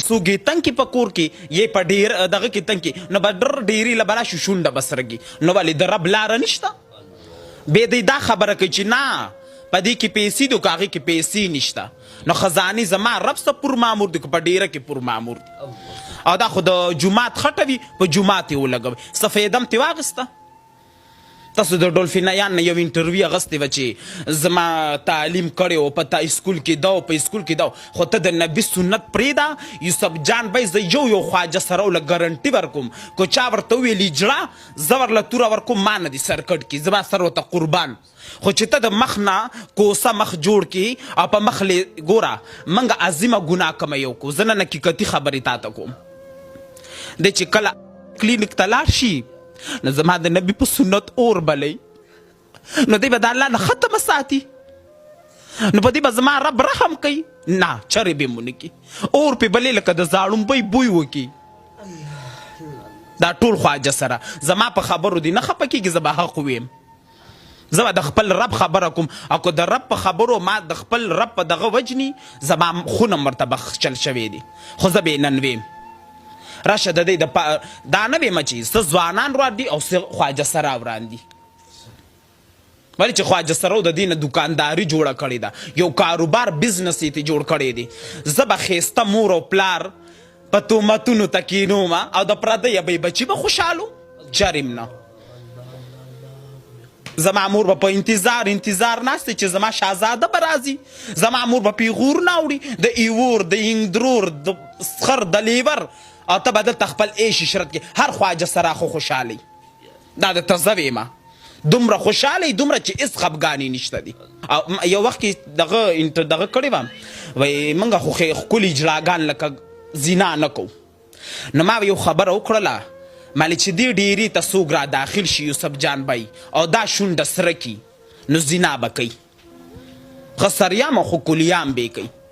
سوګي تنګ کې پکور کې یې په ډیر دغه کې تنګ کې نو به ډر ډیری لبلا شو شونډه بسرګي نو ولې د رب لاره نشته به دې دا خبره کوي چې نه په دې کې پیسې دو کاغې کې پیسې نشته نو خزاني زما رب سه پر مامور دی په ډیره کې پر مامور دی او دا خو د جمعات خټه وي په جمعات یې ولګوي څه فایده م ترې واخیسته تاسو د ډولفینیان نه یو انټرویو اخیستې وه چې زما تعلیم کړی و په اسکول کې دا په اسکول کې دا خو ته د نبي سنت پرېږده یوسف جان بی زه یو خواجه سره له ګارنټي ورکوم که چا ورته وویل اجړه زه ورله توره ورکوم ما نه دي سر کټ کړي زما سر ورته قربان خو چې ته د مخ نه کوسه مخ جوړ کړي او په مخ ګوره موږ عظیمه ګناه کمه یو کو زه نن حقیقتي خبرې تا ته کوم دی چې کله کلینیک ته لاړ شي نو زما د نبي په سنت اور بلی نو دی به د الله نه ختمه ساتي نو په دې به زما رب رحم کوي نه چرې به مو نه کي اور پې بلې لکه د زاړومبۍ بوی وکي دا ټول خواجه سره زما په خبرو دی نه خفه کېږي زه به حق ویم زه به د خپل رب خبره کوم او که د رب په خبرو ما د خپل رب په دغه وجني زما خونه مرتبه چل شوی دی خو زه به نن ویم راشه د دې دا نه ویمه چې څه ځوانان روان دي او څه خواجه سره وران دي ولې چې خواجه سرو د دې نه دوکانداري جوړه کړې ده یو کاروبار بزنس یې ترې جوړ کړی دی زه به ښایسته مور او پلار په تهمتونو ته کینومه او د پردیه به یې بچي به خوشحالو چرېم نه زما مور به په انتظار ناست چې زما شهزاده به راځي زما مور به پیغور نه وړي د ایور د اینګدرور د سخر د لیور او ته به دلته خپل عیش عشرت کې هر خواجه سره خو خوشحالی دا درته زه ویمه دومره خوشحالی دومره چې هېڅ خفګانې نشته دي او یو وخت کې دغه کړې وم وایي موږ خو ښکلي جلاګان لکه زنا نه کوو نو ما یو خبره وکړله مالې چې دې ډیرې ته څوک را داخل شي یوسف جان بی او دا شونډه سره کي نو زنا به کوي ښه سریام او خو کلیام به یې کوي